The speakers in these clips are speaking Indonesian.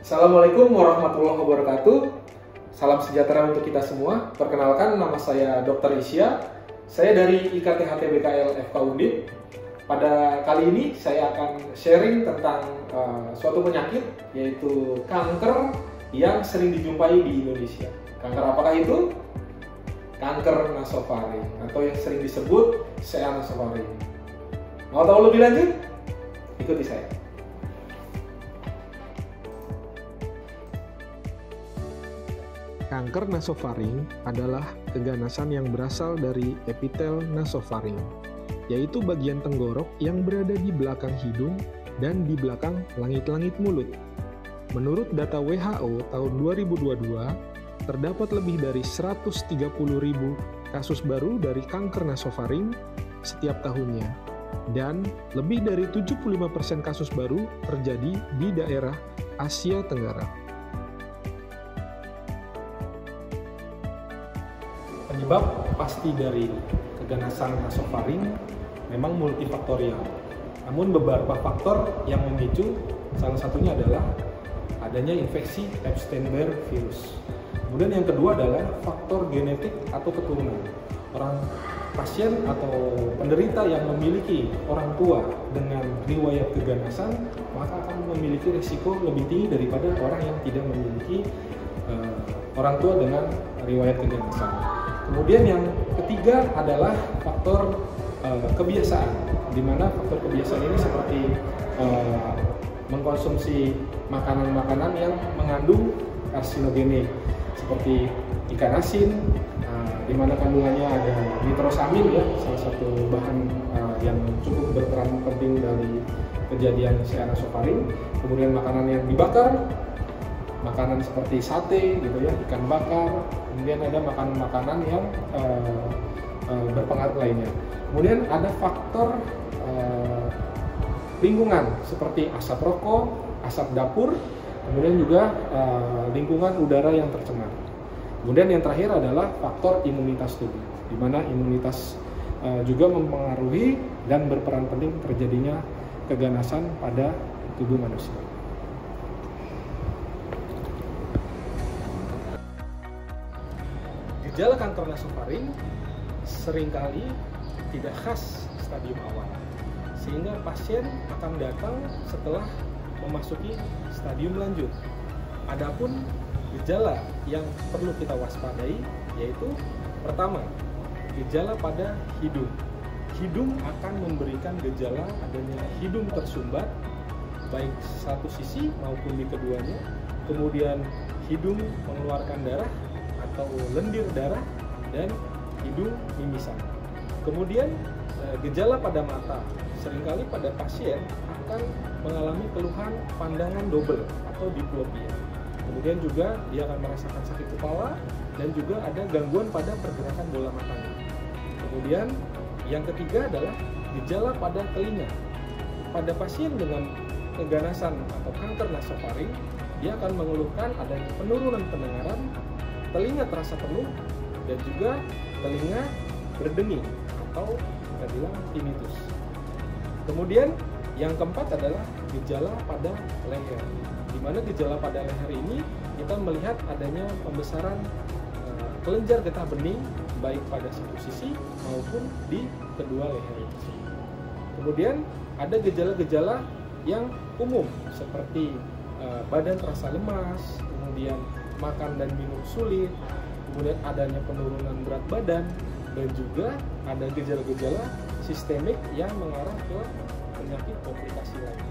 Assalamualaikum warahmatullahi wabarakatuh. Salam sejahtera untuk kita semua. Perkenalkan, nama saya Dr. Isya. Saya dari IKTHT BKL FK Undip. Pada kali ini saya akan sharing tentang suatu penyakit, yaitu kanker yang sering dijumpai di Indonesia. Kanker apakah itu? Kanker nasofaring atau yang sering disebut CA nasofaring. Mau tahu lebih lanjut? Ikuti saya. Kanker nasofaring adalah keganasan yang berasal dari epitel nasofaring, yaitu bagian tenggorok yang berada di belakang hidung dan di belakang langit-langit mulut. Menurut data WHO tahun 2022, terdapat lebih dari 130.000 kasus baru dari kanker nasofaring setiap tahunnya, dan lebih dari 75% kasus baru terjadi di daerah Asia Tenggara. Penyebab pasti dari keganasan nasofaring memang multifaktorial. Namun beberapa faktor yang memicu, salah satunya adalah adanya infeksi Epstein-Barr virus. Kemudian yang kedua adalah faktor genetik atau keturunan. Orang pasien atau penderita yang memiliki orang tua dengan riwayat keganasan, maka akan memiliki risiko lebih tinggi daripada orang yang tidak memiliki orang tua dengan riwayat keganasan. Kemudian yang ketiga adalah faktor kebiasaan, di mana faktor kebiasaan ini seperti mengkonsumsi makanan-makanan yang mengandung karsinogenik seperti ikan asin, di mana kandungannya ada nitrosamin, ya, salah satu bahan yang cukup berperan penting dari kejadian CA nasofaring. Kemudian makanan yang dibakar, makanan seperti sate gitu ya, ikan bakar. Kemudian ada makanan-makanan yang berpengaruh lainnya. Kemudian ada faktor lingkungan seperti asap rokok, asap dapur, kemudian juga lingkungan udara yang tercemar. Kemudian yang terakhir adalah faktor imunitas tubuh, di mana imunitas juga mempengaruhi dan berperan penting terjadinya keganasan pada tubuh manusia. Gejala kanker nasofaring seringkali tidak khas stadium awal, sehingga pasien akan datang setelah memasuki stadium lanjut. Adapun gejala yang perlu kita waspadai yaitu pertama, gejala pada hidung. Hidung akan memberikan gejala adanya hidung tersumbat baik satu sisi maupun di keduanya. Kemudian hidung mengeluarkan darah atau lendir darah dan hidung mimisan. Kemudian gejala pada mata, seringkali pada pasien akan mengalami keluhan pandangan double atau diplopia. Kemudian juga dia akan merasakan sakit kepala dan juga ada gangguan pada pergerakan bola matanya. Kemudian yang ketiga adalah gejala pada telinga. Pada pasien dengan keganasan atau kanker nasofaring, dia akan mengeluhkan adanya penurunan pendengaran, telinga terasa penuh, dan juga telinga berdenging atau kita bilang tinnitus. Kemudian yang keempat adalah gejala pada leher, di mana gejala pada leher ini kita melihat adanya pembesaran kelenjar getah bening baik pada satu sisi maupun di kedua leher itu. Kemudian ada gejala-gejala yang umum seperti badan terasa lemas, kemudian makan dan minum sulit, kemudian adanya penurunan berat badan, dan juga ada gejala-gejala sistemik yang mengarah ke penyakit komplikasi lain.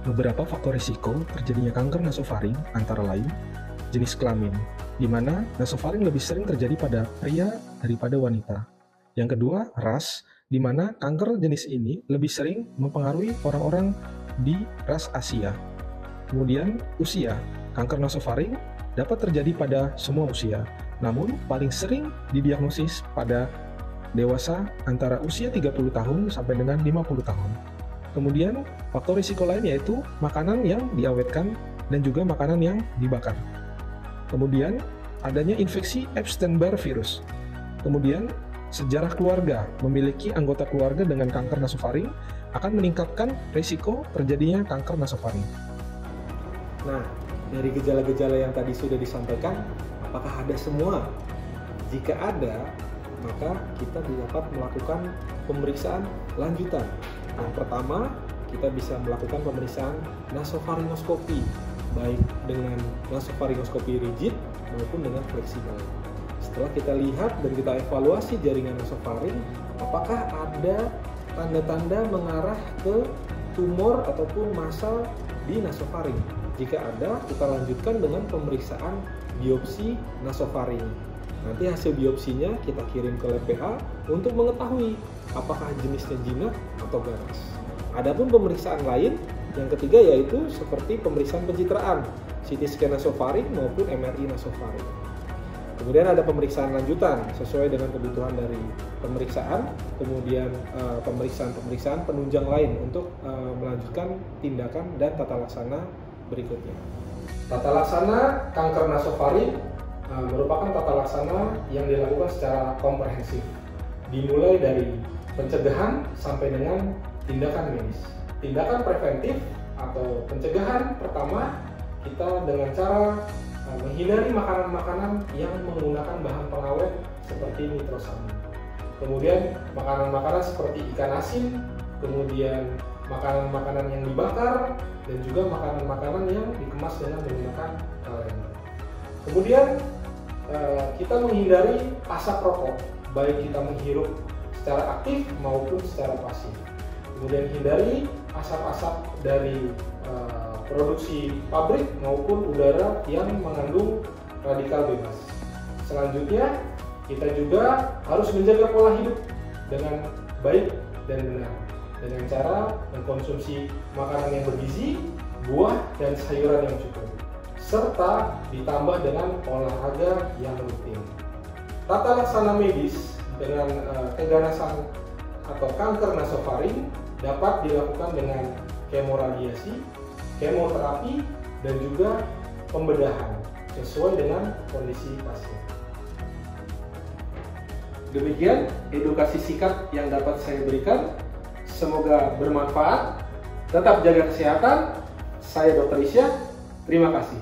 Beberapa faktor risiko terjadinya kanker nasofaring antara lain jenis kelamin, di mana nasofaring lebih sering terjadi pada pria daripada wanita. Yang kedua, ras, di mana kanker jenis ini lebih sering mempengaruhi orang-orang di ras Asia. Kemudian usia, kanker nasofaring dapat terjadi pada semua usia, namun paling sering didiagnosis pada dewasa antara usia 30 tahun sampai dengan 50 tahun. Kemudian faktor risiko lain yaitu makanan yang diawetkan dan juga makanan yang dibakar. Kemudian adanya infeksi Epstein-Barr virus. Kemudian sejarah keluarga, memiliki anggota keluarga dengan kanker nasofaring akan meningkatkan risiko terjadinya kanker nasofaring. Nah, dari gejala-gejala yang tadi sudah disampaikan, apakah ada semua? Jika ada, maka kita dapat melakukan pemeriksaan lanjutan. Yang pertama, kita bisa melakukan pemeriksaan nasofaringoskopi, baik dengan nasofaringoskopi rigid maupun dengan fleksibel. Setelah kita lihat dan kita evaluasi jaringan nasofaring, apakah ada tanda-tanda mengarah ke tumor ataupun massa di nasofaring. Jika ada, kita lanjutkan dengan pemeriksaan biopsi nasofaring. Nanti hasil biopsinya kita kirim ke lab PH untuk mengetahui apakah jenisnya jinak atau ganas. Adapun pemeriksaan lain, yang ketiga yaitu seperti pemeriksaan pencitraan, CT scan nasofaring maupun MRI nasofaring. Kemudian ada pemeriksaan lanjutan sesuai dengan kebutuhan dari pemeriksaan, kemudian pemeriksaan penunjang lain untuk melanjutkan tindakan dan tata laksana berikutnya. Tata laksana kanker nasofaring merupakan tata laksana yang dilakukan secara komprehensif, dimulai dari pencegahan sampai dengan tindakan medis. Tindakan preventif atau pencegahan pertama, kita dengan cara menghindari makanan-makanan yang menggunakan bahan pengawet seperti nitrosamin. Kemudian makanan-makanan seperti ikan asin, kemudian makanan-makanan yang dibakar, dan juga makanan-makanan yang dikemas dengan menggunakan kalender. Kemudian kita menghindari asap rokok, baik kita menghirup secara aktif maupun secara pasif. Kemudian hindari asap-asap dari produksi pabrik maupun udara yang mengandung radikal bebas. Selanjutnya, kita juga harus menjaga pola hidup dengan baik dan benar dengan cara mengkonsumsi makanan yang bergizi, buah dan sayuran yang cukup, serta ditambah dengan olahraga yang rutin. Tata laksana medis dengan keganasan atau kanker nasofaring dapat dilakukan dengan kemoradiasi, kemoterapi, dan juga pembedahan sesuai dengan kondisi pasien. Demikian edukasi singkat yang dapat saya berikan. Semoga bermanfaat. Tetap jaga kesehatan. Saya Dr. Isya. Terima kasih.